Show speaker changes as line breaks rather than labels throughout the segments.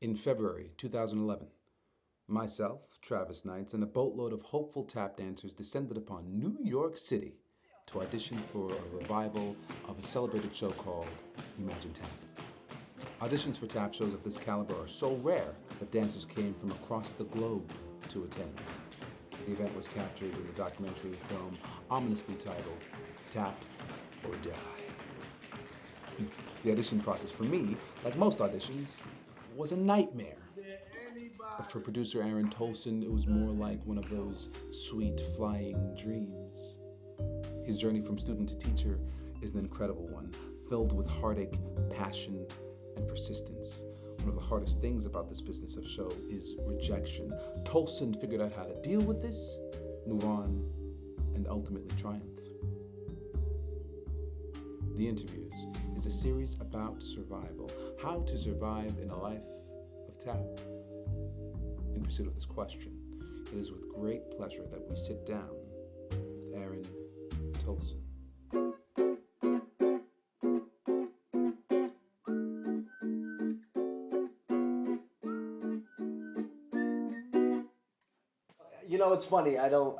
In February 2011, myself, Travis Knights, and a boatload of hopeful tap dancers descended upon New York City to audition for a revival of a celebrated show called Imagine Tap. Auditions for tap shows of this caliber are so rare that dancers came from across the globe to attend. The event was captured in the documentary film ominously titled Tap or Die. The audition process for me, like most auditions, was a nightmare. But for producer Aaron Tolson, it was more like one of those sweet flying dreams. His journey from student to teacher is an incredible one, filled with heartache, passion, and persistence. One of the hardest things about this business of show is rejection. Tolson figured out how to deal with this, move on, and ultimately triumph. The Interviews is a series about survival, how to survive in a life of tap. In pursuit of this question, it is with great pleasure that we sit down with Aaron Tolson.
You know, it's funny. I don't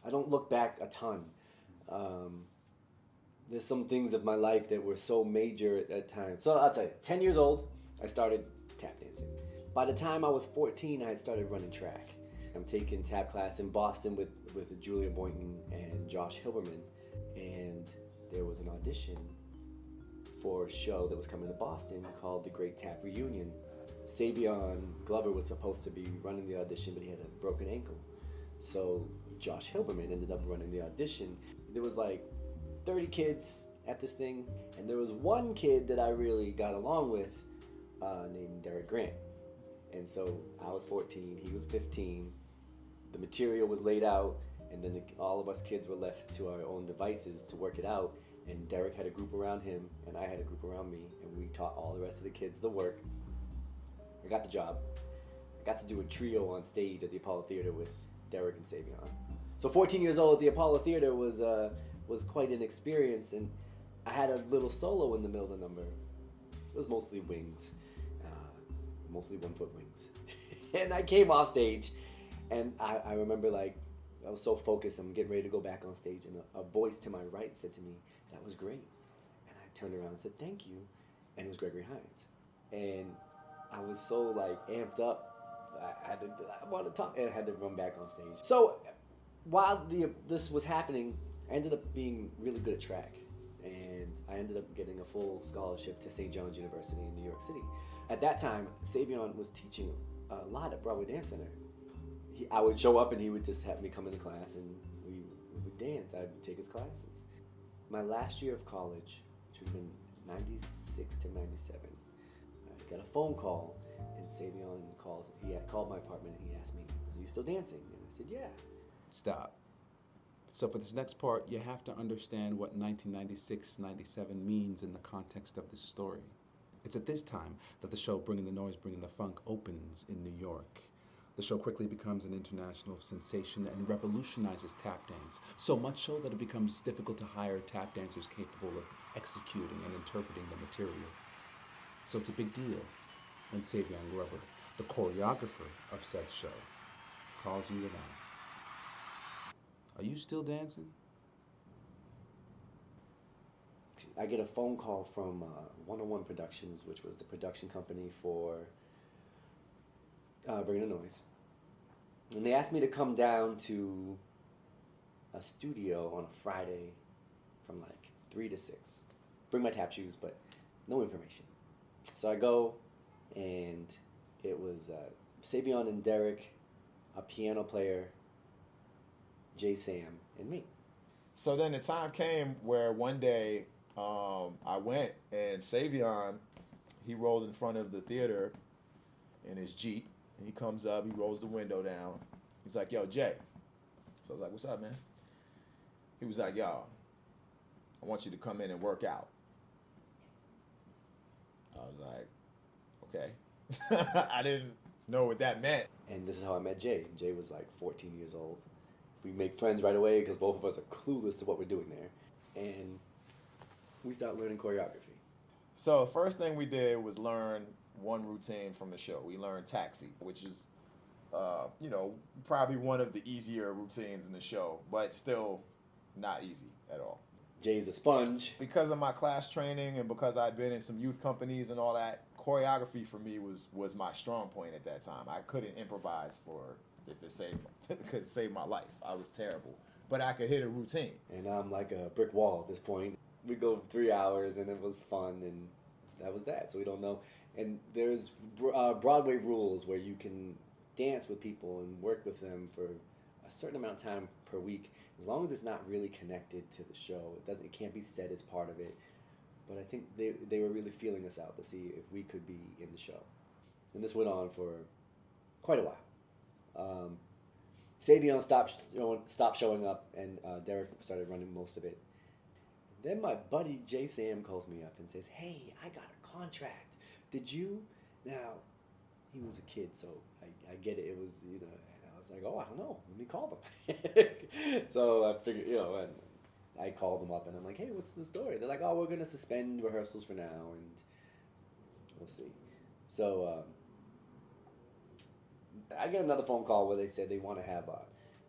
look back a ton. There's some things of my life that were so major at that time. So I'll tell you, 10 years old, I started tap dancing. By the time I was 14, I had started running track. I'm taking tap class in Boston with Julia Boynton and Josh Hilberman. And there was an audition for a show that was coming to Boston called The Great Tap Reunion. Savion Glover was supposed to be running the audition, but he had a broken ankle. So Josh Hilberman ended up running the audition. There was like 30 kids at this thing, and there was one kid that I really got along with named Derek Grant. And so I was 14, he was 15. The material was laid out, and then all of us kids were left to our own devices to work it out. And Derek had a group around him, and I had a group around me, and we taught all the rest of the kids the work. I got the job. I got to do a trio on stage at the Apollo Theater with Derek and Savion. So 14 years old at the Apollo Theater was quite an experience, and I had a little solo in the middle of the number. It was mostly wings, mostly 1 foot wings. And I came off stage, and I remember like, I was so focused, I'm getting ready to go back on stage, and a voice to my right said to me, "That was great." And I turned around and said, "Thank you." And it was Gregory Hines. And I was so like amped up, I wanted to talk, and I had to run back on stage. So while this was happening, I ended up being really good at track, and I ended up getting a full scholarship to St. John's University in New York City. At that time, Savion was teaching a lot at Broadway Dance Center. I would show up and he would just have me come into class, and we would dance. I'd take his classes. My last year of college, which would have been 96 to 97, I got a phone call, and Savion he had called my apartment, and he asked me, "Are you still dancing?" And I said, "Yeah."
Stop. So for this next part, you have to understand what 1996-97 means in the context of this story. It's at this time that the show Bringing the Noise, Bringing the Funk opens in New York. The show quickly becomes an international sensation and revolutionizes tap dance, so much so that it becomes difficult to hire tap dancers capable of executing and interpreting the material. So it's a big deal when Savion Glover, the choreographer of said show, calls you and asks, "Are you still dancing?"
I get a phone call from 101 Productions, which was the production company for Bringing the Noise. And they asked me to come down to a studio on a Friday from like 3 to 6. Bring my tap shoes, but no information. So I go, and it was Savion and Derek, a piano player, Jay Sam, and me.
So then the time came where one day I went, and Savion, he rolled in front of the theater in his Jeep, and he comes up, he rolls the window down. He's like, "Yo, Jay." So I was like, "What's up, man?" He was like, "Yo, I want you to come in and work out." I was like, "Okay." I didn't know what that meant.
And this is how I met Jay. Jay was like 14 years old. We make friends right away because both of us are clueless to what we're doing there. And we start learning choreography.
So the first thing we did was learn one routine from the show. We learned Taxi, which is, probably one of the easier routines in the show, but still not easy at all.
Jay's a sponge.
Because of my class training and because I'd been in some youth companies and all that, choreography for me was my strong point at that time. I couldn't improvise if it could save my life. I was terrible. But I could hit a routine.
And I'm like a brick wall at this point. We go 3 hours and it was fun, and that was that. So we don't know. And there's Broadway rules where you can dance with people and work with them for a certain amount of time per week, as long as it's not really connected to the show. It can't be said as part of it. But I think they were really feeling us out to see if we could be in the show. And this went on for quite a while. Savion stopped showing up, and Derek started running most of it. Then my buddy Jay Sam calls me up and says, "Hey, I got a contract. Did you?" Now, he was a kid, so I get it. It was, and I was like, "Oh, I don't know. Let me call them." So I figured, and I called them up, and I'm like, "Hey, what's the story?" They're like, "Oh, we're going to suspend rehearsals for now, and we'll see." So I get another phone call where they said they want to have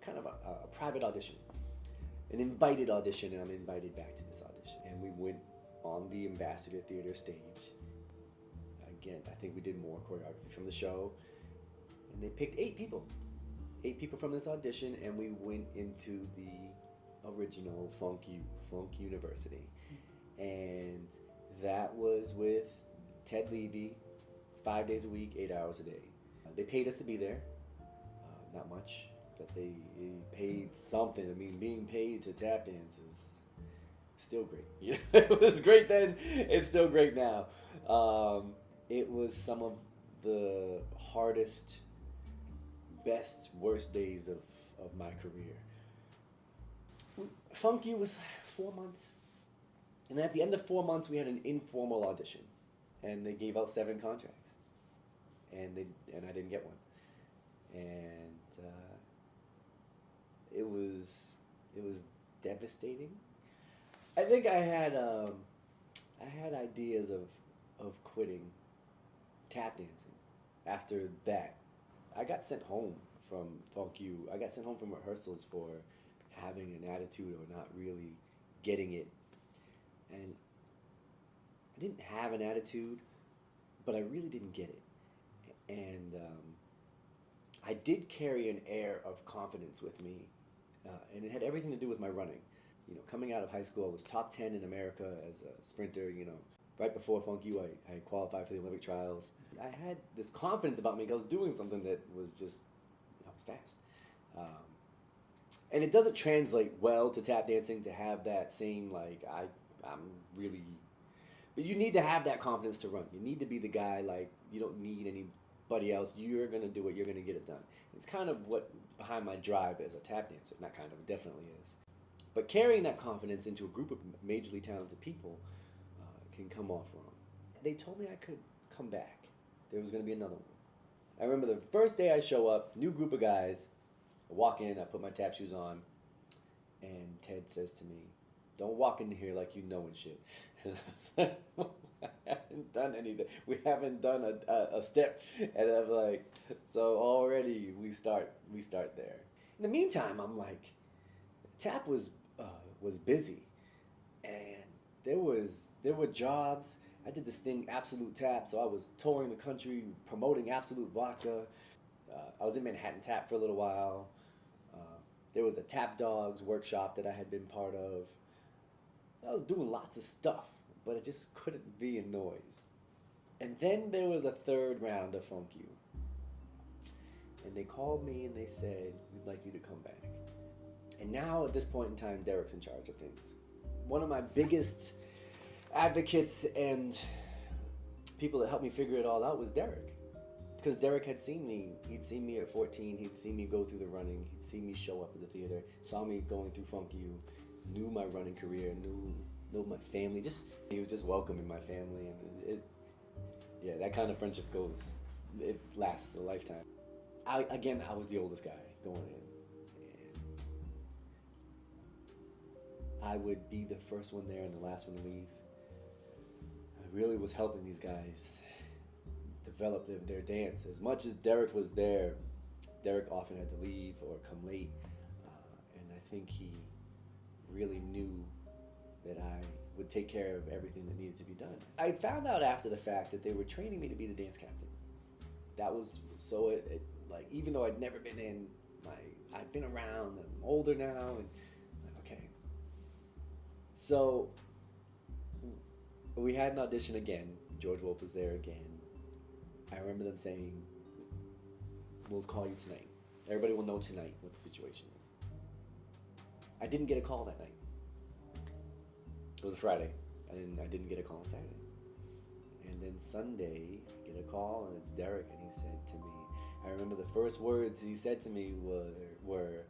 kind of a private audition, an invited audition, and I'm invited back to this audition. And we went on the Ambassador Theater stage. Again, I think we did more choreography from the show, and they picked 8 people from this audition, and we went into the original Funk University, and that was with Ted Levy, 5 days a week, 8 hours a day. They paid us to be there, not much, but they paid something. I mean, being paid to tap dance is still great. It was great then, it's still great now. It was some of the hardest, best, worst days of my career. Funk U was 4 months. And at the end of 4 months, we had an informal audition. And they gave out 7 contracts. And I didn't get one. And it was devastating. I think I had ideas of quitting tap dancing after that. I got sent home from Funk U. I got sent home from rehearsals for having an attitude or not really getting it. And I didn't have an attitude, but I really didn't get it. And I did carry an air of confidence with me, and it had everything to do with my running. Coming out of high school, I was top 10 in America as a sprinter. Right before Funk U, I qualified for the Olympic trials. I had this confidence about me because I was doing something that was just, I was fast. And it doesn't translate well to tap dancing to have that same, I'm really... But you need to have that confidence to run. You need to be the guy, you don't need anybody else. You're going to do it. You're going to get it done. It's kind of what behind my drive as a tap dancer. Not kind of, it definitely is. But carrying that confidence into a group of majorly talented people can come off wrong. They told me I could come back. There was going to be another one. I remember the first day I show up, new group of guys. I walk in, I put my tap shoes on, and Ted says to me, "Don't walk in here like you know and shit." And I was like, I haven't done anything. We haven't done a step. And I'm like, so already we start there. In the meantime, I'm like, tap was busy, and there were jobs. I did this thing, Absolute Tap, so I was touring the country promoting Absolute Vodka. I was in Manhattan Tap for a little while. There was a Tap Dogs workshop that I had been part of. I was doing lots of stuff, but it just couldn't be a noise. And then there was a third round of Funk U. And they called me and they said, "We'd like you to come back." And now at this point in time, Derek's in charge of things. One of my biggest advocates and people that helped me figure it all out was Derek. Because Derek had seen me. He'd seen me at 14. He'd seen me go through the running. He'd seen me show up at the theater. Saw me going through Funk U. Knew my running career. Knew my family. He was just welcoming my family. And that kind of friendship it lasts a lifetime. I was the oldest guy going in. And I would be the first one there and the last one to leave. I really was helping these guys develop their dance. As much as Derek was there, Derek often had to leave or come late. And I think he really knew that I would take care of everything that needed to be done. I found out after the fact that they were training me to be the dance captain. That was, so it like, even though I'd never been in, I'd been around, I'm older now, and okay. So we had an audition again. George Wolf was there again. I remember them saying, we'll call you tonight. Everybody will know tonight what the situation is. I didn't get a call that night. It was a Friday. I didn't get a call on Saturday. And then Sunday, I get a call, and it's Derek, and he said to me, I remember the first words he said to me were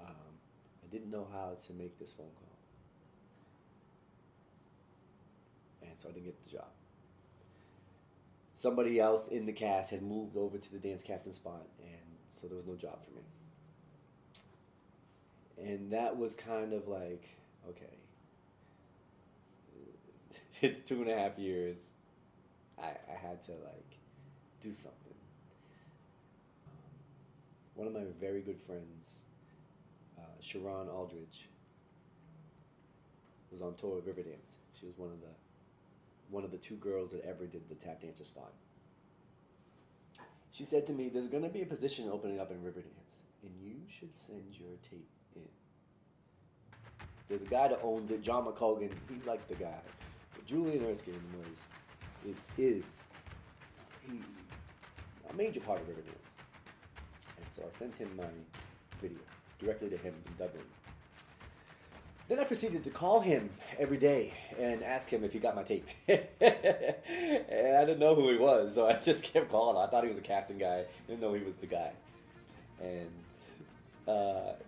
I didn't know how to make this phone call. And so I didn't get the job. Somebody else in the cast had moved over to the dance captain spot, and so there was no job for me. And that was kind of like, okay, it's 2.5 years. I had to like do something. One of my very good friends, Sharon Aldridge, was on tour with Riverdance. She was one of the 2 girls that ever did the tap dancer spot. She said to me, there's going to be a position opening up in Riverdance, and you should send your tape in. There's a guy that owns it, John McColgan. He's like the guy. But Julian Erskine is a major part of Riverdance. And so I sent him my video directly to him in Dublin. Then I proceeded to call him every day and ask him if he got my tape. And I didn't know who he was, so I just kept calling. I thought he was a casting guy. I didn't know he was the guy. And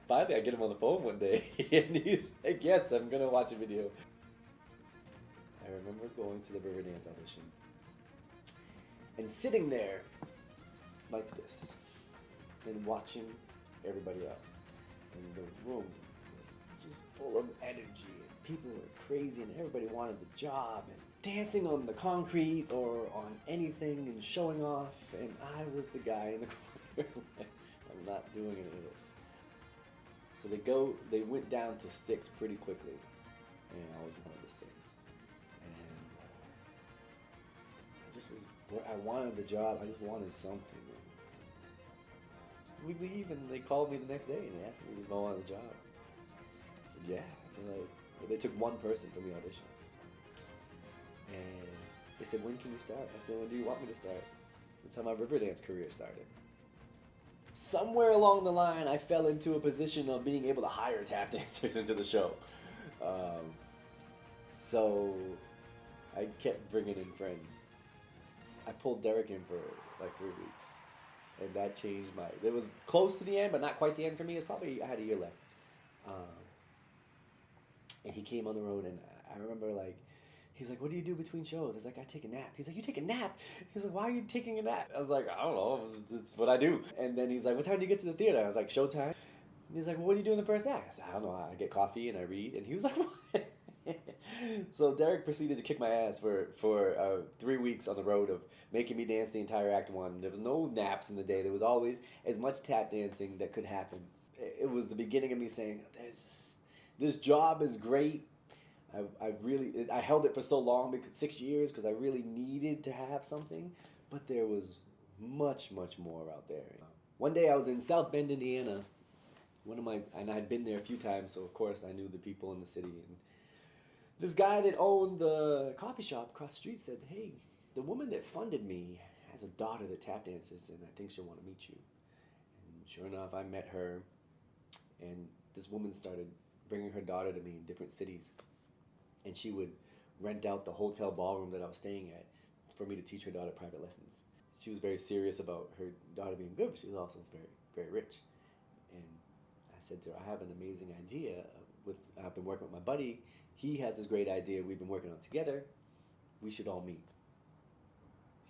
finally I get him on the phone one day, and he's like, yes, I'm going to watch a video. I remember going to the Riverdance audition and sitting there like this and watching everybody else. And the room was just full of energy, and people were crazy, and everybody wanted the job, and dancing on the concrete or on anything and showing off, and I was the guy in the corner. I'm not doing any of this. So they went down to 6 pretty quickly, and I was one of the 6. And I just was, I wanted the job, I just wanted something. We leave, and they called me the next day, and they asked me if I wanted the job. I said, yeah. They took 1 person from the audition. And they said, when can you start? I said, when do you want me to start? That's how my Riverdance career started. Somewhere along the line, I fell into a position of being able to hire tap dancers into the show. So I kept bringing in friends. I pulled Derek in for like 3 weeks. And that changed it was close to the end, but not quite the end for me. It's probably, I had a year left. And he came on the road, and I remember like, he's like, what do you do between shows? I was like, I take a nap. He's like, you take a nap? He's like, why are you taking a nap? I was like, I don't know, it's what I do. And then he's like, what time do you get to the theater? I was like, showtime. And he's like, well, what do you do in the first act? I said, I don't know, I get coffee and I read. And he was like, what? So Derek proceeded to kick my ass for 3 weeks on the road of making me dance the entire Act 1. There was no naps in the day. There was always as much tap dancing that could happen. It was the beginning of me saying, this job is great. I held it for so long, 6 years, because I really needed to have something. But there was much, much more out there. One day I was in South Bend, Indiana. And I'd been there a few times, so of course I knew the people in the city. And this guy that owned the coffee shop across the street said, hey, the woman that funded me has a daughter that tap dances, and I think she'll want to meet you. And sure enough, I met her, and this woman started bringing her daughter to me in different cities. And she would rent out the hotel ballroom that I was staying at for me to teach her daughter private lessons. She was very serious about her daughter being good, but she was also very, very rich. And I said to her, I have an amazing idea. I've been working with my buddy. He has this great idea we've been working on together. We should all meet.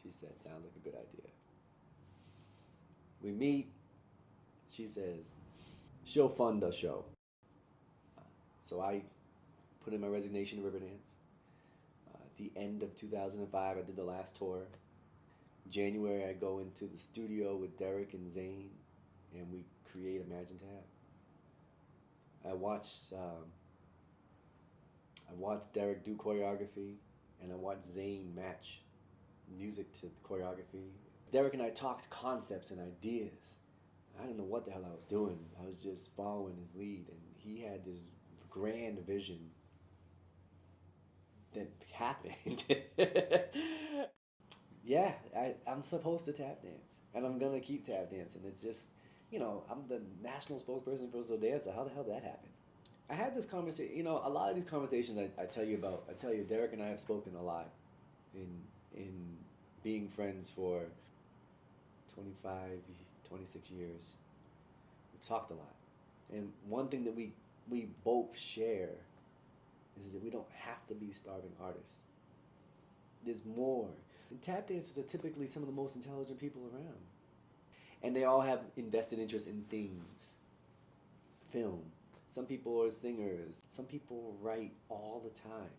She said, sounds like a good idea. We meet. She says, she'll fund a show. So I put in my resignation to Riverdance. At the end of 2005, I did the last tour. January, I go into the studio with Derek and Zane, and we create Imagine Tap. I watched Derek do choreography, and I watched Zane match music to the choreography. Derek and I talked concepts and ideas. I didn't know what the hell I was doing. I was just following his lead, and he had this grand vision that happened. Yeah, I'm supposed to tap dance, and I'm gonna keep tap dancing. It's just, I'm the national spokesperson for Brazil Dance. So how the hell did that happen? I had this conversation. A lot of these conversations I tell you about. I tell you, Derek and I have spoken a lot in being friends for 25, 26 years. We've talked a lot, and one thing that we both share is that we don't have to be starving artists. There's more. And tap dancers are typically some of the most intelligent people around. And they all have invested interest in things. Film. Some people are singers. Some people write all the time.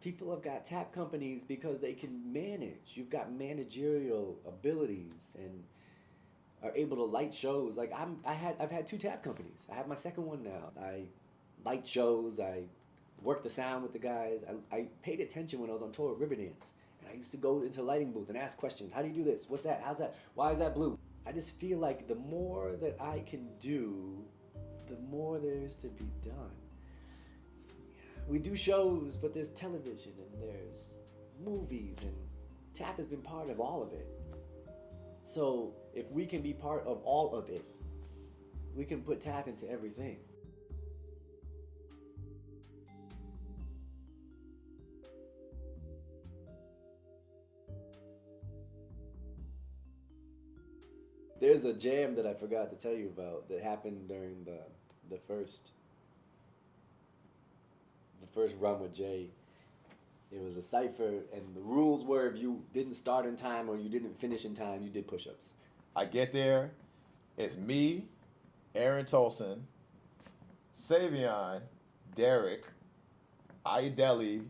People have got tap companies because they can manage. You've got managerial abilities and are able to light shows. Like I've had 2 tap companies. I have my second one now. I light shows. I work the sound with the guys. I paid attention when I was on tour with Riverdance. And I used to go into the lighting booth and ask questions. How do you do this? What's that? How's that? Why is that blue? I just feel like the more that I can do, the more there is to be done. We do shows, but there's television and there's movies, and tap has been part of all of it. So if we can be part of all of it, we can put tap into everything. There's a jam that I forgot to tell you about that happened during the first run with Jay. It was a cypher, and the rules were if you didn't start in time or you didn't finish in time, you did push-ups.
I get there, it's me, Aaron Tolson, Savion, Derek, Ayadeli,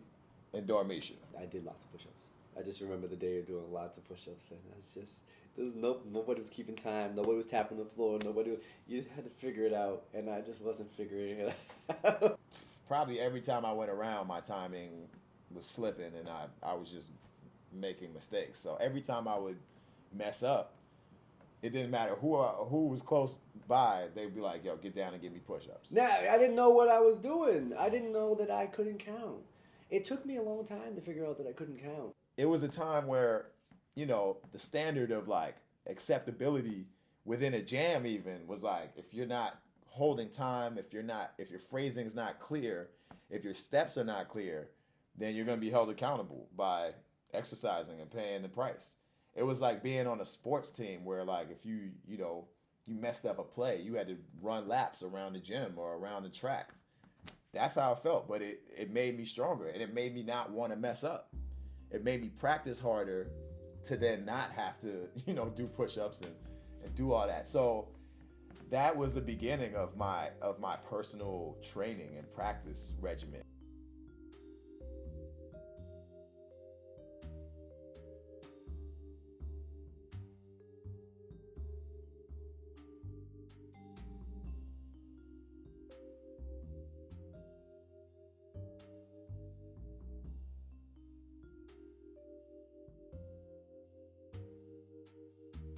and Dormisha.
I did lots of push-ups. I just remember the day of doing lots of push-ups, man. That's just nobody was keeping time. Nobody was tapping the floor. You had to figure it out, and I just wasn't figuring it out.
Probably every time I went around, my timing was slipping, and I was just making mistakes. So every time I would mess up, it didn't matter who was close by. They'd be like, "Yo, get down and give me push-ups."
Nah, I didn't know what I was doing. I didn't know that I couldn't count. It took me a long time to figure out that I couldn't count.
It was a time where, the standard of like acceptability within a jam even was like, if you're not holding time, if your phrasing's not clear, if your steps are not clear, then you're going to be held accountable by exercising and paying the price. It was like being on a sports team where like if you messed up a play, you had to run laps around the gym or around the track. That's how I felt, but it made me stronger, and it made me not want to mess up. It made me practice harder to then not have to, do push-ups and do all that. So that was the beginning of my personal training and practice regimen.